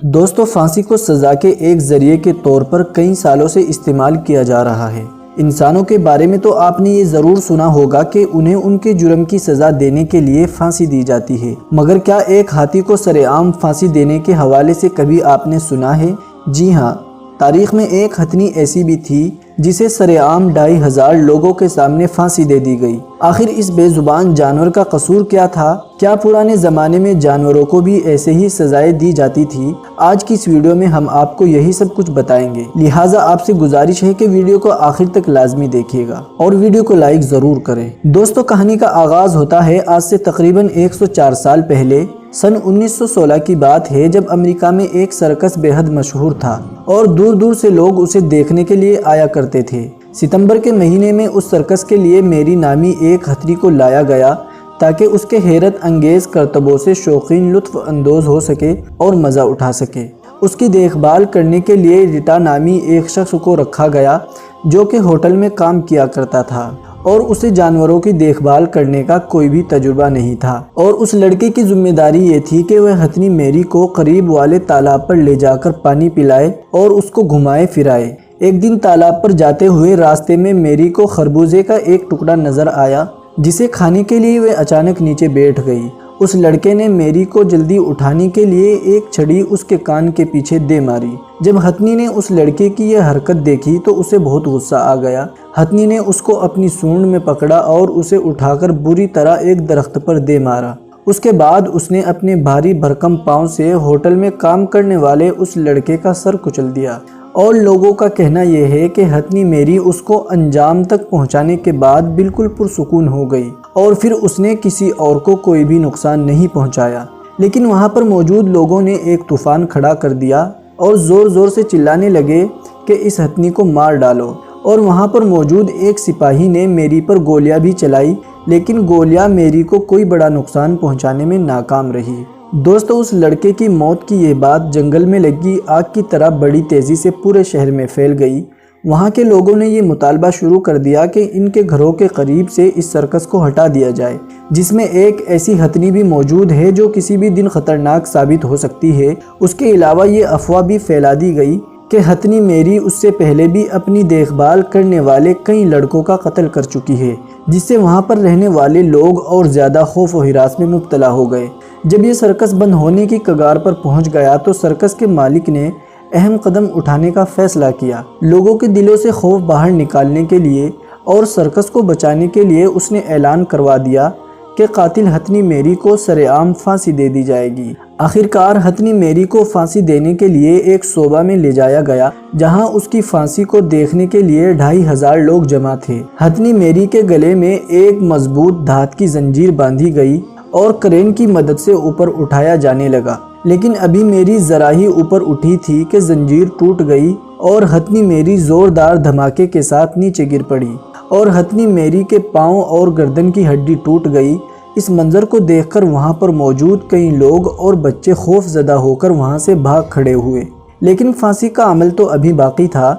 دوستو، پھانسی کو سزا کے ایک ذریعے کے طور پر کئی سالوں سے استعمال کیا جا رہا ہے۔ انسانوں کے بارے میں تو آپ نے یہ ضرور سنا ہوگا کہ انہیں ان کے جرم کی سزا دینے کے لیے پھانسی دی جاتی ہے، مگر کیا ایک ہاتھی کو سر عام پھانسی دینے کے حوالے سے کبھی آپ نے سنا ہے؟ جی ہاں، تاریخ میں ایک ہتھنی ایسی بھی تھی جسے سر عام 2500 لوگوں کے سامنے پھانسی دے دی گئی۔ آخر اس بے زبان جانور کا قصور کیا تھا؟ کیا پرانے زمانے میں جانوروں کو بھی ایسے ہی سزائیں دی جاتی تھی؟ آج کی اس ویڈیو میں ہم آپ کو یہی سب کچھ بتائیں گے، لہٰذا آپ سے گزارش ہے کہ ویڈیو کو آخر تک لازمی دیکھیے گا اور ویڈیو کو لائک ضرور کریں۔ دوستو، کہانی کا آغاز ہوتا ہے آج سے تقریباً 104 سال پہلے۔ سن 1916 کی بات ہے، جب امریکہ میں ایک سرکس بے حد مشہور تھا اور دور دور سے لوگ اسے دیکھنے کے لیے آیا کرتے تھے۔ ستمبر کے مہینے میں اس سرکس کے لیے میری نامی ایک ہتھنی کو لایا گیا تاکہ اس کے حیرت انگیز کرتبوں سے شوقین لطف اندوز ہو سکے اور مزہ اٹھا سکے۔ اس کی دیکھ بھال کرنے کے لیے ریٹا نامی ایک شخص کو رکھا گیا جو کہ ہوٹل میں کام کیا کرتا تھا اور اسے جانوروں کی دیکھ بھال کرنے کا کوئی بھی تجربہ نہیں تھا، اور اس لڑکے کی ذمہ داری یہ تھی کہ وہ ہتھنی میری کو قریب والے تالاب پر لے جا کر پانی پلائے اور اس کو گھمائے پھرائے۔ ایک دن تالاب پر جاتے ہوئے راستے میں میری کو خربوزے کا ایک ٹکڑا نظر آیا جسے کھانے کے لیے وہ اچانک نیچے بیٹھ گئی۔ اس لڑکے نے میری کو جلدی اٹھانے کے لیے ایک چھڑی اس کے کان کے پیچھے دے ماری۔ جب ہتھنی نے اس لڑکے کی یہ حرکت دیکھی تو اسے بہت غصہ آ گیا۔ ہتھنی نے اس کو اپنی سونڈ میں پکڑا اور اسے اٹھا کر بری طرح ایک درخت پر دے مارا۔ اس کے بعد اس نے اپنے بھاری بھرکم پاؤں سے ہوٹل میں کام کرنے والے اس لڑکے کا سر کچل دیا، اور لوگوں کا کہنا یہ ہے کہ ہتھنی میری اس کو انجام تک پہنچانے کے بعد بالکل پرسکون ہو گئی اور پھر اس نے کسی اور کو کوئی بھی نقصان نہیں پہنچایا۔ لیکن وہاں پر موجود لوگوں نے ایک طوفان کھڑا کر دیا اور زور زور سے چلانے لگے کہ اس ہتھنی کو مار ڈالو، اور وہاں پر موجود ایک سپاہی نے میری پر گولیاں بھی چلائی، لیکن گولیاں میری کو کوئی بڑا نقصان پہنچانے میں ناکام رہی۔ دوستو، اس لڑکے کی موت کی یہ بات جنگل میں لگی آگ کی طرح بڑی تیزی سے پورے شہر میں پھیل گئی۔ وہاں کے لوگوں نے یہ مطالبہ شروع کر دیا کہ ان کے گھروں کے قریب سے اس سرکس کو ہٹا دیا جائے، جس میں ایک ایسی ہتھنی بھی موجود ہے جو کسی بھی دن خطرناک ثابت ہو سکتی ہے۔ اس کے علاوہ یہ افواہ بھی پھیلا دی گئی کہ ہتھنی میری اس سے پہلے بھی اپنی دیکھ بھال کرنے والے کئی لڑکوں کا قتل کر چکی ہے، جس سے وہاں پر رہنے والے لوگ اور زیادہ خوف و ہراس میں مبتلا ہو گئے۔ جب یہ سرکس بند ہونے کی کگار پر پہنچ گیا تو سرکس کے مالک نے اہم قدم اٹھانے کا فیصلہ کیا۔ لوگوں کے دلوں سے خوف باہر نکالنے کے لیے اور سرکس کو بچانے کے لیے اس نے اعلان کروا دیا کہ قاتل ہتھنی میری کو سر عام پھانسی دے دی جائے گی۔ آخرکار ہتھنی میری کو پھانسی دینے کے لیے ایک صوبہ میں لے جایا گیا، جہاں اس کی پھانسی کو دیکھنے کے لیے 2500 لوگ جمع تھے۔ ہتھنی میری کے گلے میں ایک مضبوط دھات کی زنجیر باندھی گئی اور کرین کی مدد سے اوپر اٹھایا جانے لگا، لیکن ابھی میری ذرا ہی اوپر اٹھی تھی کہ زنجیر ٹوٹ گئی اور ہتھنی میری زوردار دھماکے کے ساتھ نیچے گر پڑی، اور ہتھنی میری کے پاؤں اور گردن کی ہڈی ٹوٹ گئی۔ اس منظر کو دیکھ کر وہاں پر موجود کئی لوگ اور بچے خوف زدہ ہو کر وہاں سے بھاگ کھڑے ہوئے، لیکن پھانسی کا عمل تو ابھی باقی تھا۔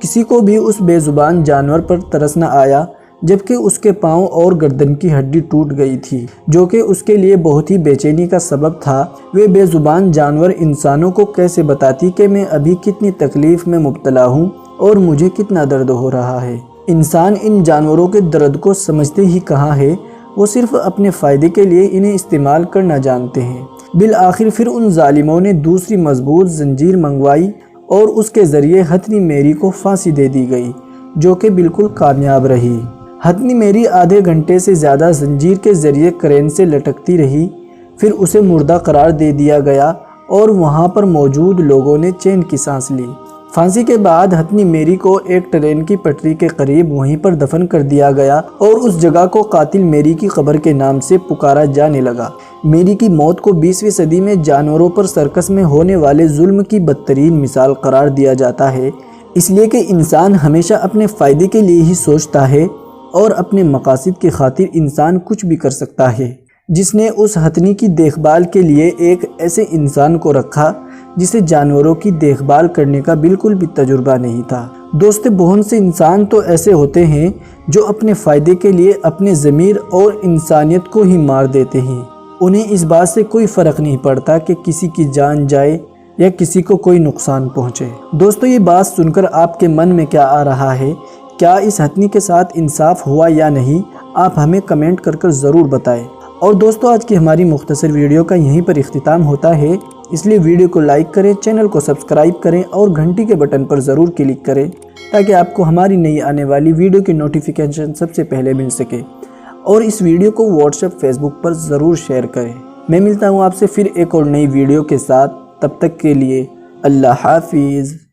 کسی کو بھی اس بے زبان جانور پر ترس نہ آیا، جبکہ اس کے پاؤں اور گردن کی ہڈی ٹوٹ گئی تھی، جو کہ اس کے لیے بہت ہی بے چینی کا سبب تھا۔ وہ بے زبان جانور انسانوں کو کیسے بتاتی کہ میں ابھی کتنی تکلیف میں مبتلا ہوں اور مجھے کتنا درد ہو رہا ہے۔ انسان ان جانوروں کے درد کو سمجھتے ہی کہاں ہے، وہ صرف اپنے فائدے کے لیے انہیں استعمال کرنا جانتے ہیں۔ بالآخر پھر ان ظالموں نے دوسری مضبوط زنجیر منگوائی اور اس کے ذریعے ہتھنی میری کو پھانسی دے دی گئی، جو کہ بالکل کامیاب رہی۔ ہتھنی میری آدھے گھنٹے سے زیادہ زنجیر کے ذریعے کرین سے لٹکتی رہی، پھر اسے مردہ قرار دے دیا گیا اور وہاں پر موجود لوگوں نے چین کی سانس لی۔ پھانسی کے بعد ہتھنی میری کو ایک ٹرین کی پٹری کے قریب وہیں پر دفن کر دیا گیا اور اس جگہ کو قاتل میری کی قبر کے نام سے پکارا جانے لگا۔ میری کی موت کو 20ویں صدی میں جانوروں پر سرکس میں ہونے والے ظلم کی بدترین مثال قرار دیا جاتا ہے، اس لیے کہ انسان ہمیشہ اپنے فائدے کے لیے ہی سوچتا ہے اور اپنے مقاصد کی خاطر انسان کچھ بھی کر سکتا ہے۔ جس نے اس ہتھنی کی دیکھ بھال کے لیے ایک ایسے انسان کو رکھا جسے جانوروں کی دیکھ بھال کرنے کا بالکل بھی تجربہ نہیں تھا، دوست بہت سے انسان تو ایسے ہوتے ہیں جو اپنے فائدے کے لیے اپنے ضمیر اور انسانیت کو ہی مار دیتے ہیں۔ انہیں اس بات سے کوئی فرق نہیں پڑتا کہ کسی کی جان جائے یا کسی کو کوئی نقصان پہنچے۔ دوستو یہ بات سن کر آپ کے من میں کیا آ رہا ہے؟ کیا اس ہتھنی کے ساتھ انصاف ہوا یا نہیں؟ آپ ہمیں کمنٹ کر ضرور بتائیں۔ اور دوستو آج کی ہماری مختصر ویڈیو کا یہیں پر اختتام ہوتا ہے، اس لیے ویڈیو کو لائک کریں، چینل کو سبسکرائب کریں اور گھنٹی کے بٹن پر ضرور کلک کریں تاکہ آپ کو ہماری نئی آنے والی ویڈیو کی نوٹیفیکیشن سب سے پہلے مل سکے۔ اور اس ویڈیو کو واٹس ایپ فیس بک پر ضرور شیئر کریں۔ میں ملتا ہوں آپ سے پھر ایک اور نئی ویڈیو کے ساتھ، تب تک کے لیے اللہ حافظ۔